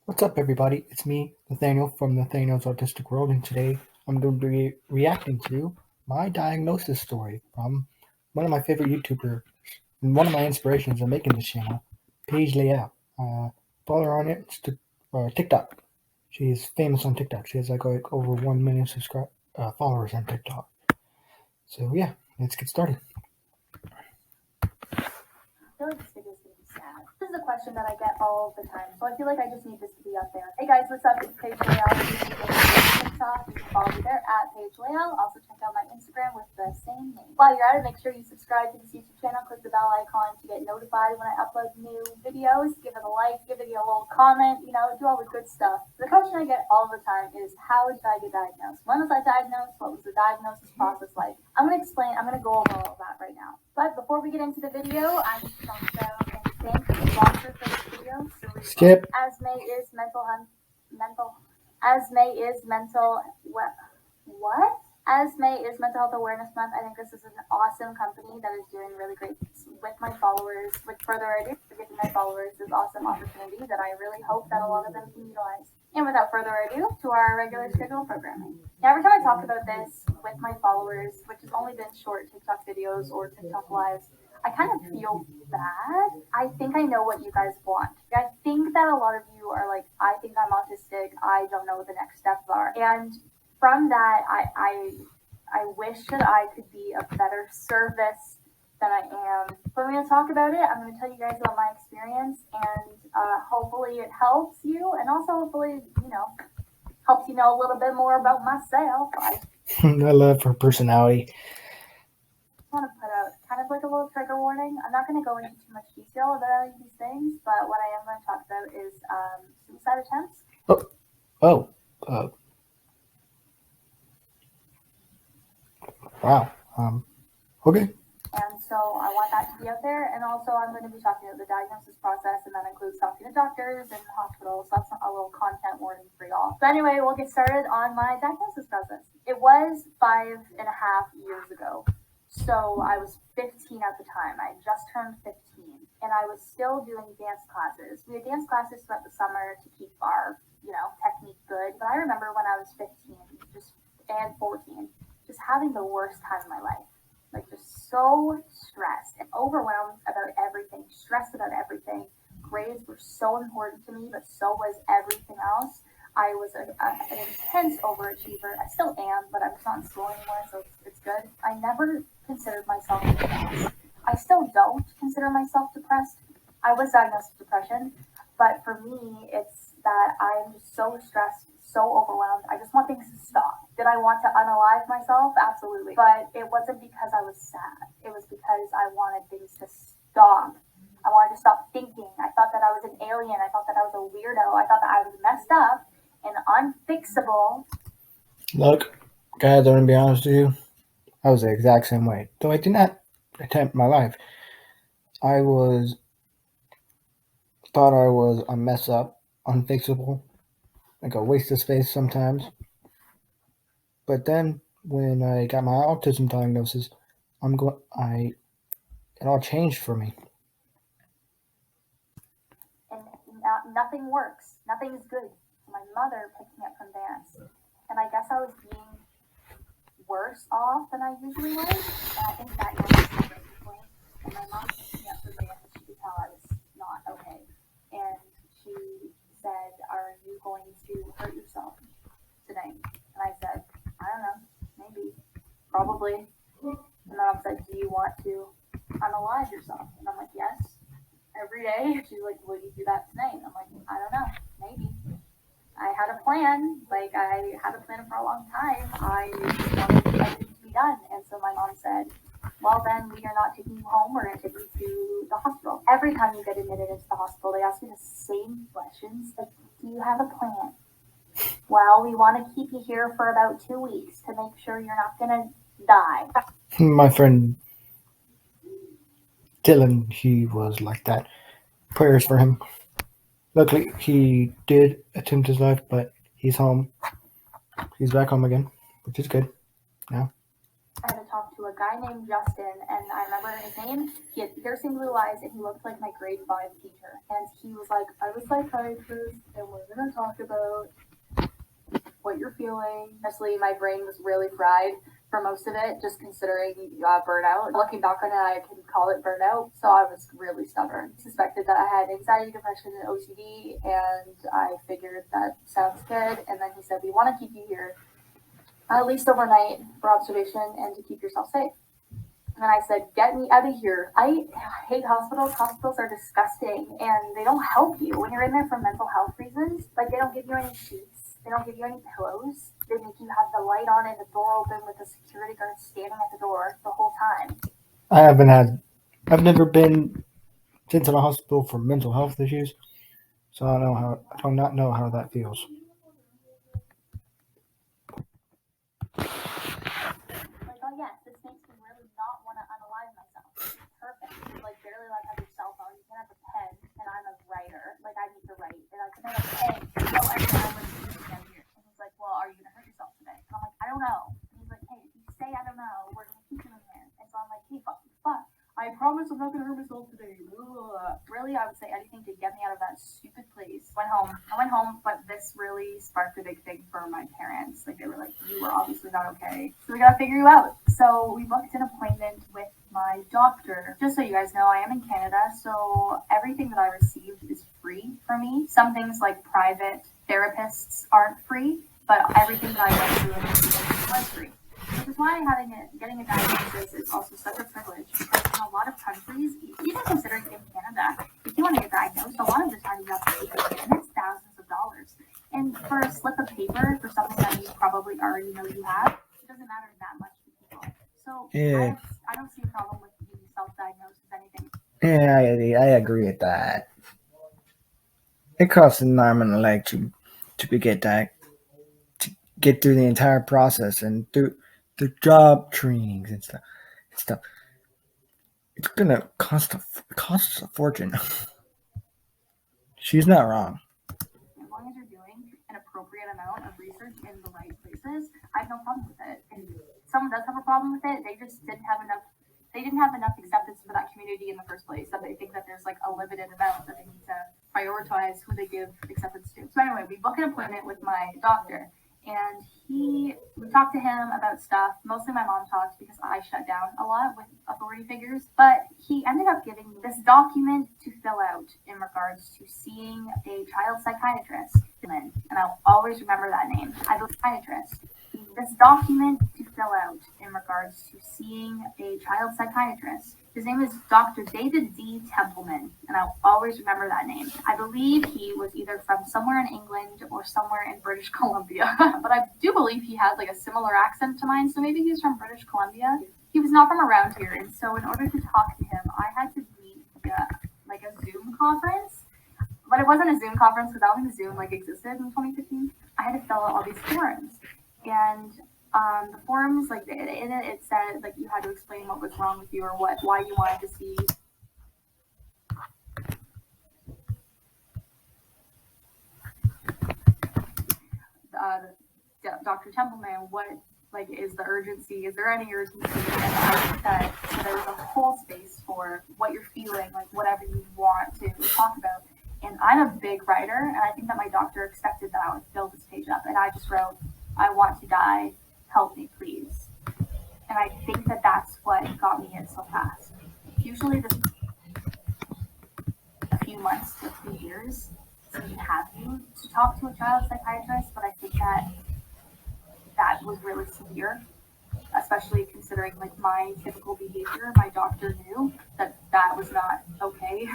What's up, everybody? It's me, Nathaniel from Nathaniel's Autistic World, and today I'm going to be reacting to my diagnosis story from one of my favorite YouTubers and one of my inspirations in making this channel, Paige Layle. Follow her on TikTok. She's famous on TikTok. She has like over 1 million followers on TikTok. So yeah, let's get started. I feel like this video is going to be sad. This is a question that I get all the time, so I feel like I just need this to be up there. Hey guys, what's up? It's Paige Layle. TikTok. You can follow me there at Paige Layle. Also check out my Instagram with the same name. While you're at it, make sure you subscribe to this YouTube channel. Click the bell icon to get notified when I upload new videos. Give it a like, give it a little comment, do all the good stuff. The question I get all the time is, how did I get diagnosed? When was I diagnosed? What was the diagnosis process like? I'm going to go over all of that right now. But before we get into the video, I need to talk about and thank the sponsor for this video. Skip. As May is mental health awareness month. I think this is an awesome company that is doing really great with my followers. With further ado, giving my followers this awesome opportunity that I really hope that a lot of them can utilize. And without further ado, to our regular scheduled programming. Now, every time I talk about this with my followers, which has only been short TikTok videos or TikTok lives, I kind of feel bad. I think I know what you guys want. I think that a lot of you are like, I think I'm autistic. I don't know what the next steps are. And from that, I wish that I could be a better service than I am. But I'm going to talk about it. I'm going to tell you guys about my experience, and hopefully it helps you, and also hopefully, helps you know a little bit more about myself. I love her personality. I want to put out kind of like a little trigger warning. I'm not going to go into too much detail about any of these things, but what I am going to talk about is suicide attempts. Wow. Okay. And so I want that to be out there. And also I'm going to be talking about the diagnosis process, and that includes talking to doctors and hospitals. So that's a little content warning for y'all. So anyway, we'll get started on my diagnosis process. It was 5.5 years ago. So I was 15 at the time. I had just turned 15, and I was still doing dance classes. We had dance classes throughout the summer to keep our, technique good. But I remember when I was 15 and 14, just having the worst time of my life. Like, just so stressed and overwhelmed about everything, stressed about everything. Grades were so important to me, but so was everything else. I was an intense overachiever. I still am, but I'm just not in school anymore, so it's good. I never considered myself depressed. I still don't consider myself depressed. I was diagnosed with depression, but for me, it's that I'm just so stressed, so overwhelmed. I just want things to stop. Did I want to unalive myself? Absolutely. But it wasn't because I was sad. It was because I wanted things to stop. I wanted to stop thinking. I thought that I was an alien. I thought that I was a weirdo. I thought that I was messed up and unfixable. Look, guys, I'm going to be honest with you. I was the exact same way. Though I did not attempt my life. I thought I was a mess up, unfixable, like a waste of space sometimes. But then when I got my autism diagnosis, it all changed for me. And nothing works. Nothing's good. My mother picked me up from dance, and I guess I was being worse off than I usually was. And I think that was the breaking point. And my mom picked me up from dance, and she could tell I was not okay. And she said, "Are you going to hurt yourself tonight?" And I said, "I don't know, maybe, probably." And mom said, "Do you want to unalive yourself?" And I'm like, "Yes." Every day. She's like, "Will you do that tonight?" I'm like, "I don't know, maybe." I had a plan. Like, I had a plan for a long time. I just wanted everything to be done. And so my mom said, "Well, then we are not taking you home. We're going to take you to the hospital." Every time you get admitted into the hospital, they ask you the same questions. Like, do you have a plan? Well, we want to keep you here for about 2 weeks to make sure you're not going to die. My friend Dylan, he was like that. Prayers for him. Luckily, he did attempt his life, but he's home. He's back home again, which is good. Now I had to talk to a guy named Justin, and I remember his name. He had piercing blue eyes, and he looked like my grade 5 teacher. And he was like, "I'm a psychiatrist, and we're gonna talk about what you're feeling." Honestly, my brain was really fried for most of it, just considering burnout. Looking back on it, I can call it burnout. So I was really stubborn. Suspected that I had anxiety, depression, and OCD, and I figured that sounds good. And then he said, "We want to keep you here at least overnight for observation and to keep yourself safe." And I said, "Get me out of here. I hate hospitals. Hospitals are disgusting, and they don't help you when you're in there for mental health reasons. Like, they don't give you any sheets. They don't give you any pillows. They make you have the light on and the door open with the security guard standing at the door the whole time." I've never been sent to the hospital for mental health issues, so I do not know how that feels. Like, "Oh yes, this makes me really not want to unalive myself. This is perfect. You like barely like have your cell phone. You can have a pen, and I'm a writer. Like, I need to write, and I can have a pen. So I'm going to do down here." And he's like, "Well, are you gonna hurt yourself today?" And I'm like, "I don't know." And he's like, "Hey, if you say I don't know, we're gonna keep you in here." And so I'm like, "Hey, fuck. I promise I'm not gonna hurt myself today." Ugh. Really, I would say anything to get me out of that stupid place. I went home, but this really sparked a big thing for my parents. Like, they were like, "You were obviously not okay, so we gotta figure you out." So we booked an appointment with my doctor. Just so you guys know, I am in Canada, so everything that I received is free for me. Some things like private therapists aren't free, but everything that I went through was free. Which is why getting a diagnosis is also such a privilege, because in a lot of countries, even considering in Canada, if you want to get diagnosed, a lot of the time you have to pay for it, and it's thousands of dollars. And for a slip of paper, for something that you probably already know you have, it doesn't matter that much to people. So Yeah, I don't see a problem with being self-diagnosed with anything. yeah, I agree with that. It costs an arm and a leg to be get through the entire process and through the job trainings and stuff. It's gonna cost a fortune. She's not wrong. As long as you're doing an appropriate amount of research in the right places, I have no problem with it. And if someone does have a problem with it, they just didn't have enough. They didn't have enough acceptance for that community in the first place. That they think that there's like a limited amount that they need to prioritize who they give acceptance to. So anyway, we book an appointment with my doctor, and we talked to him about stuff. Mostly my mom talked because I shut down a lot with authority figures. But he ended up giving me this document to fill out in regards to seeing a child psychiatrist. And I'll always remember that name. I was a psychiatrist. This document to fill out in regards to seeing a child psychiatrist. His name is Dr. David D. Templeman, and I'll always remember that name. I believe he was either from somewhere in England or somewhere in British Columbia, but I do believe he had like a similar accent to mine, so maybe he's from British Columbia. He was not from around here, and so in order to talk to him, I had to meet like a Zoom conference. But it wasn't a Zoom conference because I don't think Zoom like existed in 2015. I had to fill out all these forms, and the forms, like in it said like you had to explain what was wrong with you or why you wanted to see Dr. Templeman. What like is the urgency? Is there any urgency? And I said so there was a whole space for what you're feeling, like whatever you want to talk about. And I'm a big writer, and I think that my doctor expected that I would fill this page up. And I just wrote, "I want to die. Help me, please." And I think that that's what got me in so fast. Usually, this a few months to a few years to have you to talk to a child psychiatrist, but I think that was really severe, especially considering like my typical behavior. My doctor knew that was not okay.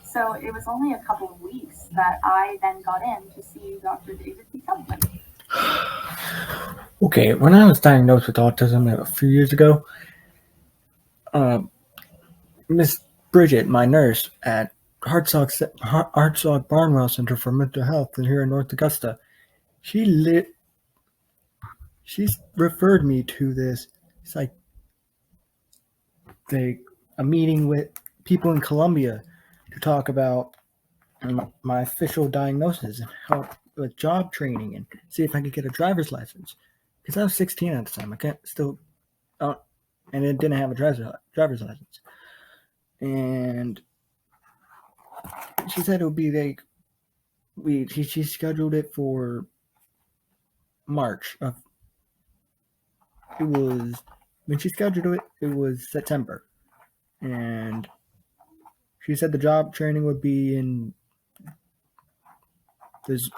So it was only a couple of weeks that I then got in to see Dr. David D. Templeman. Okay, when I was diagnosed with autism a few years ago, Miss Bridget, my nurse at Hartsog Barnwell Center for Mental Health here in North Augusta, she referred me to this. It's like a meeting with people in Colombia to talk about my official diagnosis and help with job training and see if I could get a driver's license. Because I was 16 at the time. I can't still. and it didn't have a driver's license. And she said it would be like she scheduled it for March of. It was when she scheduled it. It was September, and she said the job training would be in this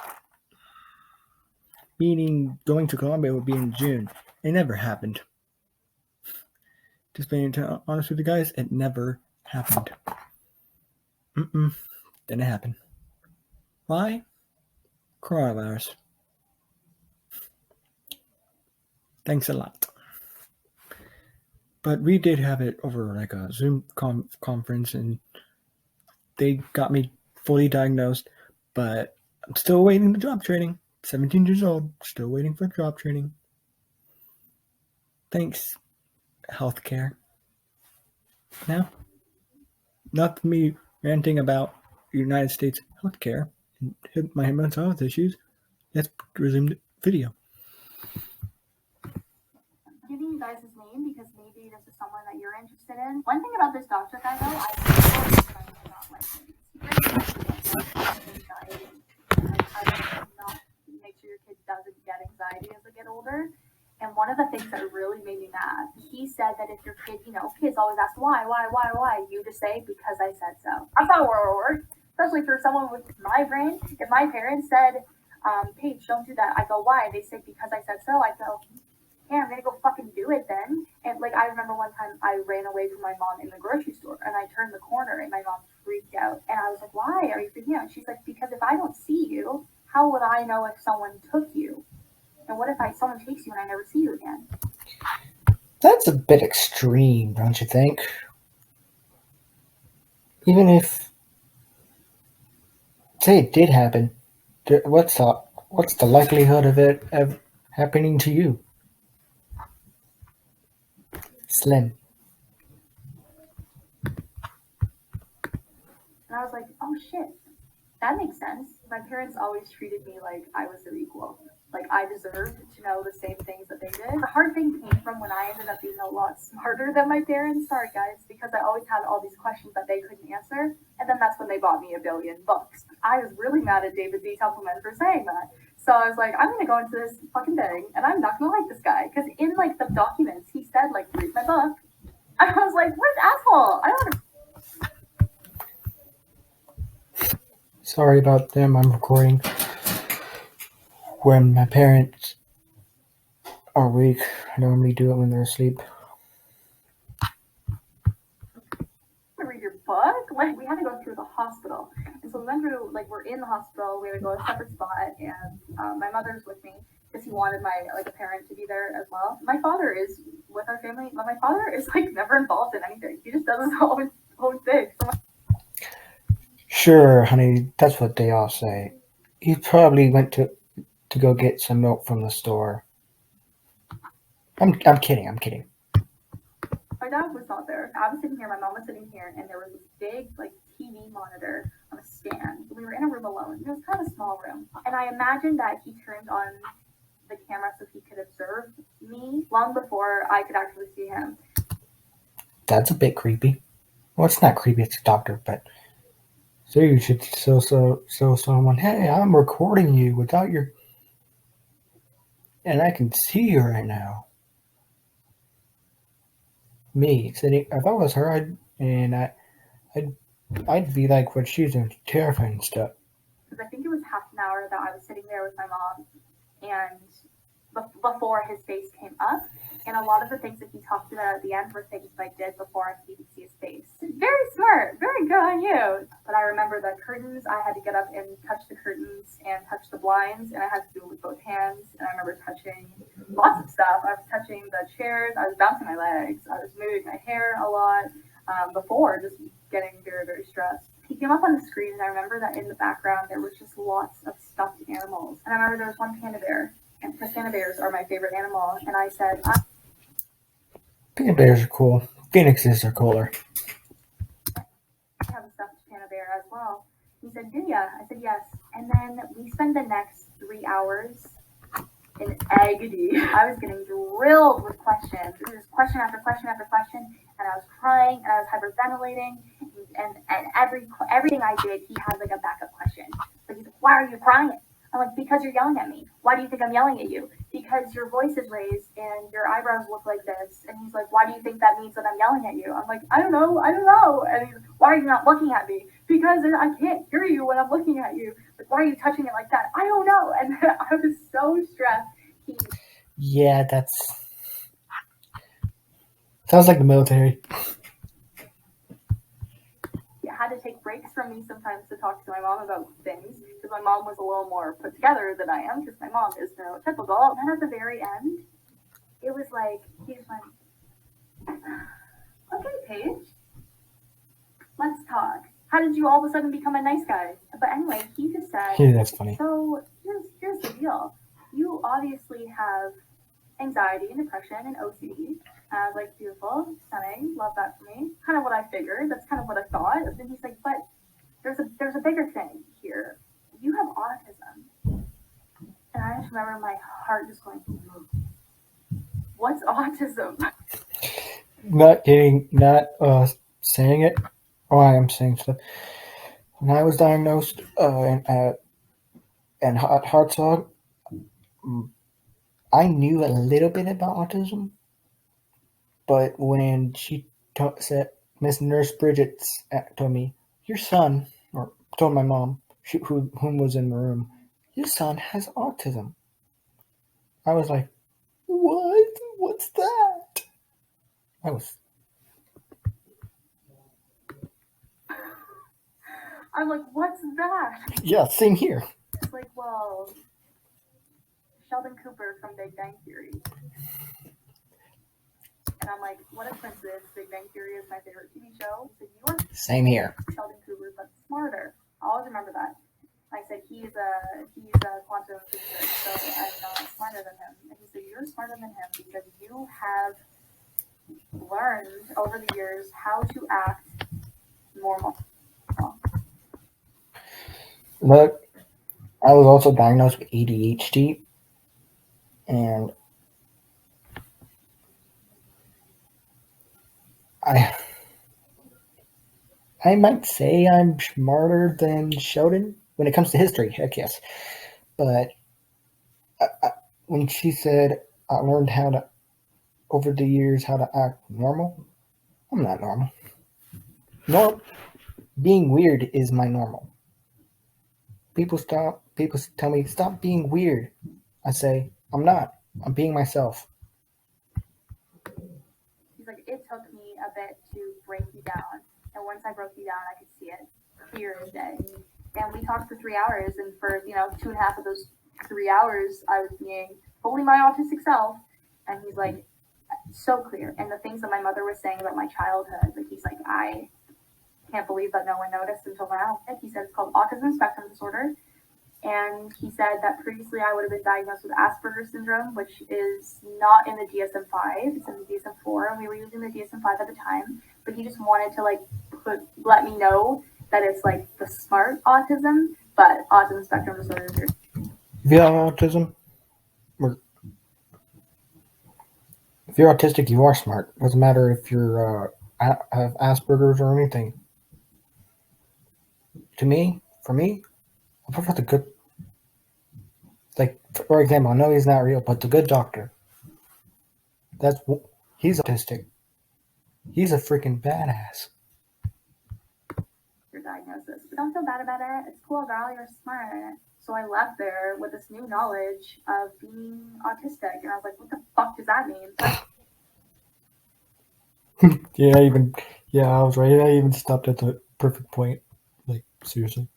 meaning going to Colombia would be in June. It never happened. Just being honest with you guys, it never happened. Didn't happen. Why? Coronavirus. Thanks a lot. But we did have it over like a Zoom conference, and they got me fully diagnosed. But I'm still waiting the job training. 17 years old, still waiting for job training. Thanks, healthcare. Now, not me ranting about United States healthcare and my mental health issues. Let's resume the video. Giving you guys his name because maybe this is someone that you're interested in. One thing about this doctor guy though, I not like him. Anxiety. Like how to not make sure your kid doesn't get anxiety as they get older. And one of the things that really made me mad, he said that if your kid, kids always ask why, you just say because I said so. That's not a word. Especially for someone with my brain. If my parents said, Paige, don't do that, I go, why? They say because I said so. I go, yeah, I'm gonna go fucking do it then. And like I remember one time I ran away from my mom in the grocery store and I turned the corner and my mom freaked out and I was like, why are you freaking out? And she's like, because if I don't see you, how would I know if someone took you? And what if someone takes you and I never see you again? That's a bit extreme, don't you think? Even if, say it did happen, what's the likelihood of it happening to you? Slim. And I was like, oh shit, that makes sense. My parents always treated me like I was their equal. Like I deserved to know the same things that they did. The hard thing came from when I ended up being a lot smarter than my parents. Sorry guys, because I always had all these questions that they couldn't answer. And then that's when they bought me a billion books. I was really mad at David B. Templeman for saying that. So I was like, I'm gonna go into this fucking thing and I'm not gonna like this guy. Because in like the documents he said like read my book. I was like, what an asshole. I don't want to. Sorry about them. I'm recording when my parents are weak. I normally do it when they're asleep. Read your book? Like we had to go through the hospital, and so we went through. Like we're in the hospital. We had to go to a separate spot, and my mother's with me because he wanted my a parent to be there as well. My father is with our family, but my father is like never involved in anything. He just does his own thing. So Sure, honey. That's what they all say. He probably went to go get some milk from the store. I'm kidding. I'm kidding. my dad was not there. I was sitting here, my mom was sitting here, and there was this big like TV monitor on a stand. We were in a room alone. It was kind of a small room, and I imagined that he turned on the camera so he could observe me long before I could actually see him. That's a bit creepy. Well, it's not creepy. It's a doctor, but so you should show someone. Hey, I'm recording you without your, and I can see you right now. Me sitting. If I was her, I'd be like what she's doing, terrifying stuff. Because I think it was half an hour that I was sitting there with my mom, and before his face came up, and a lot of the things that he talked about at the end were things I did before I could even see his face. Very smart, very good on you. But I remember the curtains. I had to get up and touch the curtains and touch the blinds, and I had to do it with both hands. And I remember touching lots of stuff. I was touching the chairs. I was bouncing my legs. I was moving my hair a lot before just getting very, very stressed. He came up on the screen, and I remember that in the background there was just lots of stuffed animals. And I remember there was one panda bear, and panda bears are my favorite animal. And I said, Panda bears are cool. Phoenixes are cooler. I have a stuffed panda bear as well. He said, do ya? I said, yes. And then we spent the next 3 hours in agony. I was getting drilled with questions. It was just question after question after question, and I was crying and I was hyperventilating. And everything I did, he had like a backup question. Like, he's like, "Why are you crying?" I'm like, "Because you're yelling at me." "Why do you think I'm yelling at you?" "Because your voice is raised and your eyebrows look like this." And he's like, "Why do you think that means that I'm yelling at you?" I'm like, "I don't know. I don't know." And he's like, "Why are you not looking at me?" "Because I can't hear you when I'm looking at you." Like, "Why are you touching it like that?" "I don't know." And I was so stressed. He Yeah, that's sounds like the military. had to take breaks from me sometimes to talk to my mom about things because my mom was a little more put together than I am because my mom is neurotypical. And then at the very end, it was like, he just went, "Okay, Paige, let's talk. How did you all of a sudden become a nice guy?" But anyway, he just said, Yeah, that's funny. "So here's the deal. You obviously have anxiety and depression and OCD." And I was like, "Beautiful, stunning, love that for me." Kind of what I figured. That's kind of what I thought. And then he's like, "But there's a bigger thing here. You have autism." And I just remember my heart just going, "What's autism?" Not saying it. Oh, I am saying stuff. When I was diagnosed and at Hartzog, I knew a little bit about autism, but when said Miss Nurse Bridget told me, "Your son," or told my mom, whom was in the room, "Your son has autism." I was like, "What? What's that?" I was I'm like, "What's that?" yeah, same here. It's like, well, Sheldon Cooper from Big Bang Theory. And I'm like, what a coincidence. Big Bang Theory is my favorite TV show. So you are Same here. Sheldon Cooper, but smarter. I'll always remember that. I said, he's a quantum physicist, so I'm not smarter than him. And he said, "You're smarter than him because you have learned over the years how to act normal." Look, I was also diagnosed with ADHD, and I I might say I'm smarter than Sheldon when it comes to history. Heck yes, but when she said I learned how to over the years how to act normal, I'm not normal. No, being weird is my normal. People tell me stop being weird. I say I'm not. I'm being myself. He's like, "It took me a bit to break you down. And once I broke you down, I could see it clear as day." And we talked for 3 hours. And for, 2.5 of those 3 hours, I was being fully my autistic self. And he's like, so clear. And the things that my mother was saying about my childhood, like, he's like, "I can't believe that no one noticed until now." And he said it's called autism spectrum disorder. And he said that previously I would have been diagnosed with Asperger's syndrome, which is not in the DSM-5. It's in the DSM-4, and we were using the DSM-5 at the time. But he just wanted to let me know that it's like the smart autism, but autism spectrum disorder is your. If you have autism, or if you're autistic, you are smart. It doesn't matter if you're have Asperger's or anything. For me, I prefer the good. Like for example, I know he's not real, but the good doctor. That's he's autistic. He's a freaking badass. Your diagnosis. But don't feel bad about it. It's cool, girl. You're smart. So I left there with this new knowledge of being autistic, and I was like, "What the fuck does that mean?" I was right. I even stopped at the perfect point. Like seriously.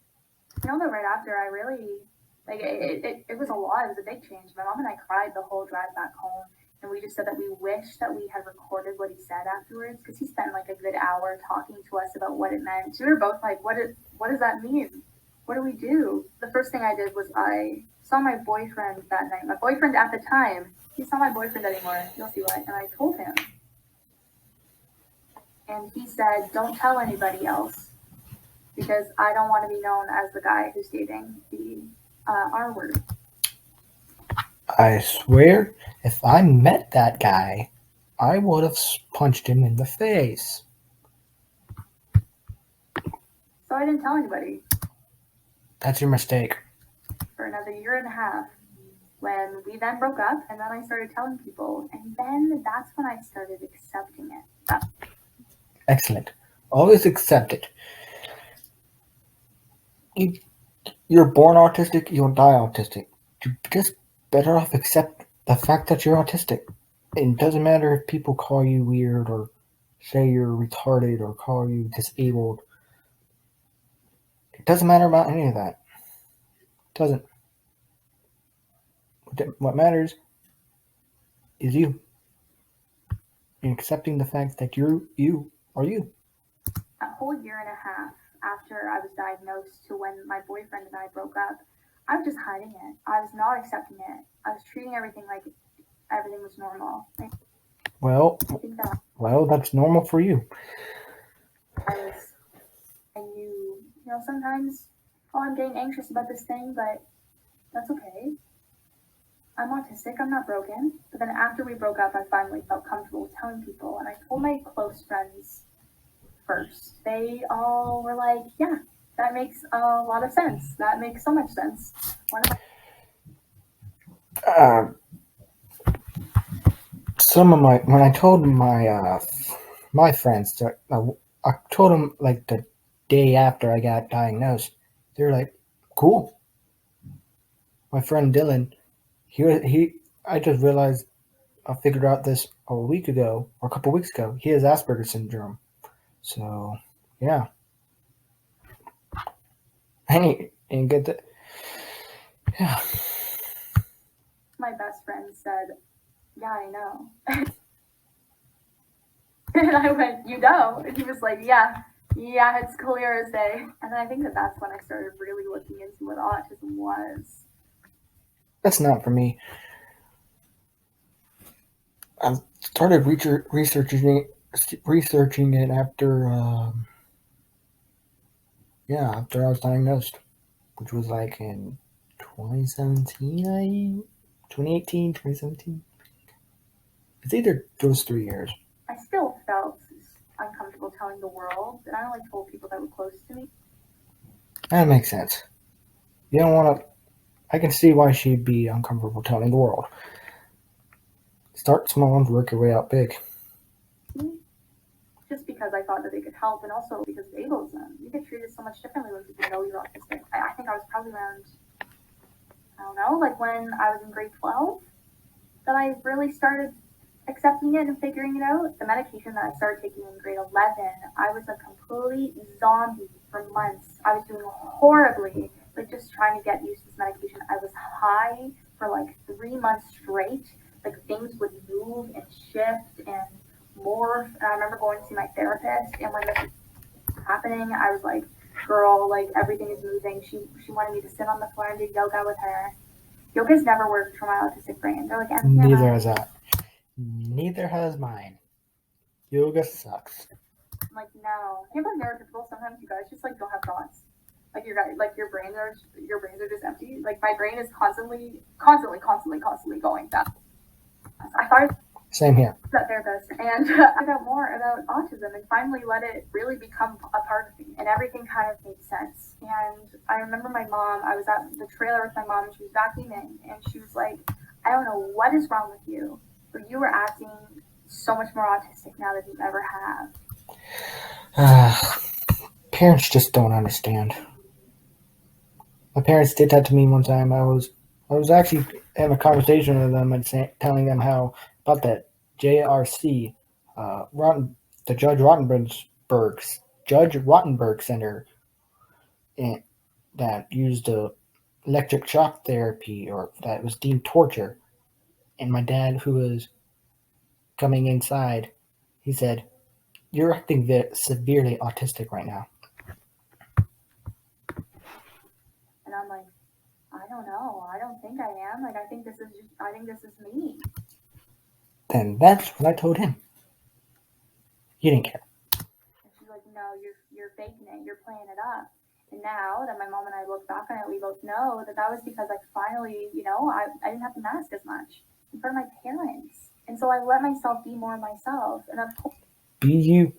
That right after, I really it was a lot. It was a big change. My mom and I cried the whole drive back home, and we just said that we wish that we had recorded what he said afterwards because he spent like a good hour talking to us about what it meant. So we were both like, what does that mean? What do we do?" The first thing I did was I saw my boyfriend that night. My boyfriend at the time, he's not my boyfriend anymore. You'll see why. And I told him, and he said, "Don't tell anybody else." Because I don't want to be known as the guy who's dating the R word. I swear, if I met that guy, I would have punched him in the face. So I didn't tell anybody That's your mistake. for another year and a half. When we then broke up, and then I started telling people, and then that's when I started accepting it. Excellent. Always accept it. You, you're born autistic, you'll die autistic. You just better off accept the fact that you're autistic. It doesn't matter if people call you weird or say you're retarded or call you disabled. It doesn't matter about any of that. It doesn't. What matters is you. And accepting the fact that you are you. A whole year and a half after I was diagnosed to when my boyfriend and I broke up, I was just hiding it. I was not accepting it. I was treating everything like everything was normal. Well, I think that that's normal for you. I knew, sometimes, oh, I'm getting anxious about this thing, but that's okay. I'm autistic, I'm not broken. But then after we broke up, I finally felt comfortable with telling people, and I told my close friends first. They all were like, yeah, that makes a lot of sense. That makes so much sense. One of Uh, when I told my friends that I told them like the day after I got diagnosed, they were like, "Cool." My friend Dylan, I just realized I figured out this a week ago or a couple weeks ago. He has Asperger's syndrome. So yeah, and get that. Yeah, my best friends said, yeah, I know. And I went, you know? And he was like, yeah, it's clear as day. And I think that that's when I started really looking into what autism was. that's not for me. I started researching it after after I was diagnosed, which was like in 2018, 2017. It's either those 3 years. I still felt uncomfortable telling the world, and I only told people that were close to me. That makes sense. You don't want to. I can see why she'd be uncomfortable telling the world. Start small and work your way out big. Just because I thought that they could help, and also because of ableism. You get treated so much differently when people know you're autistic. I think I was probably around, I don't know, like when I was in grade 12, that I really started accepting it and figuring it out. The medication that I started taking in grade 11, I was a complete zombie for months. I was doing horribly, like just trying to get used to this medication. I was high for like 3 months straight. Like things would move and shift and morph. And I remember going to see my therapist, and when this was happening, I was like, girl, like everything is moving. She wanted me to sit on the floor and do yoga with her. Yoga's never worked for my autistic brain. They're like, Neither has that. Neither has mine. Yoga sucks. I'm like, no. You know, neurotypical. Sometimes you guys just like don't have thoughts. Like your brains are just empty. Like my brain is constantly going. That I thought Same here. that therapist, and I found out more about autism, and finally let it really become a part of me, and everything kind of made sense. And I remember my mom. I was at the trailer with my mom, and she was vacuuming, and she was like, "I don't know what is wrong with you, but you are acting so much more autistic now than you ever have." Parents just don't understand. My parents did that to me one time. I was actually having a conversation with them and telling them how about that JRC, the Judge Rottenberg Center, that used electric shock therapy or that was deemed torture. And my dad, who was coming inside, he said, "You're acting severely autistic right now." And I'm like, I don't know. I don't think I am. Like, I think this is me. Then that's what I told him. He didn't care. And she's like, no, you're faking it. You're playing it up. And now that my mom and I look back on it, we both know that that was because I finally, I didn't have to mask as much in front of my parents. And so I let myself be more myself. And of Be you.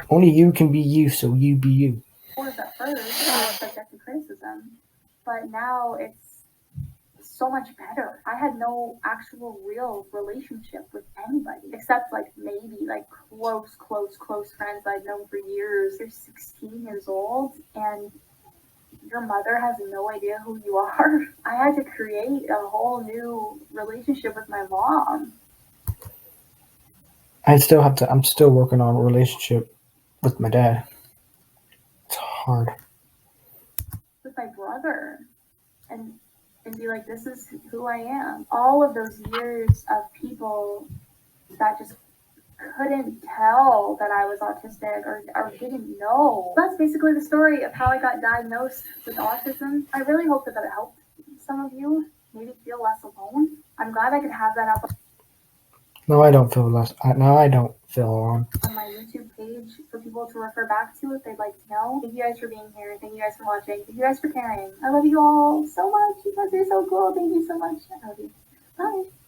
Only you can be you, so you be you. course, at first, I was subject to criticism. But now it's so much better. I had no actual real relationship with anybody except like maybe like close friends I've known for years. You're 16 years old and your mother has no idea who you are. I had to create a whole new relationship with my mom. I'm still working on a relationship with my dad. It's hard. With my brother and be like, this is who I am. All of those years of people that just couldn't tell that I was autistic or didn't know. That's basically the story of how I got diagnosed with autism. I really hope that helped some of you maybe feel less alone. I'm glad I could have that up No, I don't feel now I don't feel alone. on my YouTube page for people to refer back to if they'd like to know. Thank you guys for being here. Thank you guys for watching. Thank you guys for caring. I love you all so much. You guys are so cool. Thank you so much. I love you. Bye.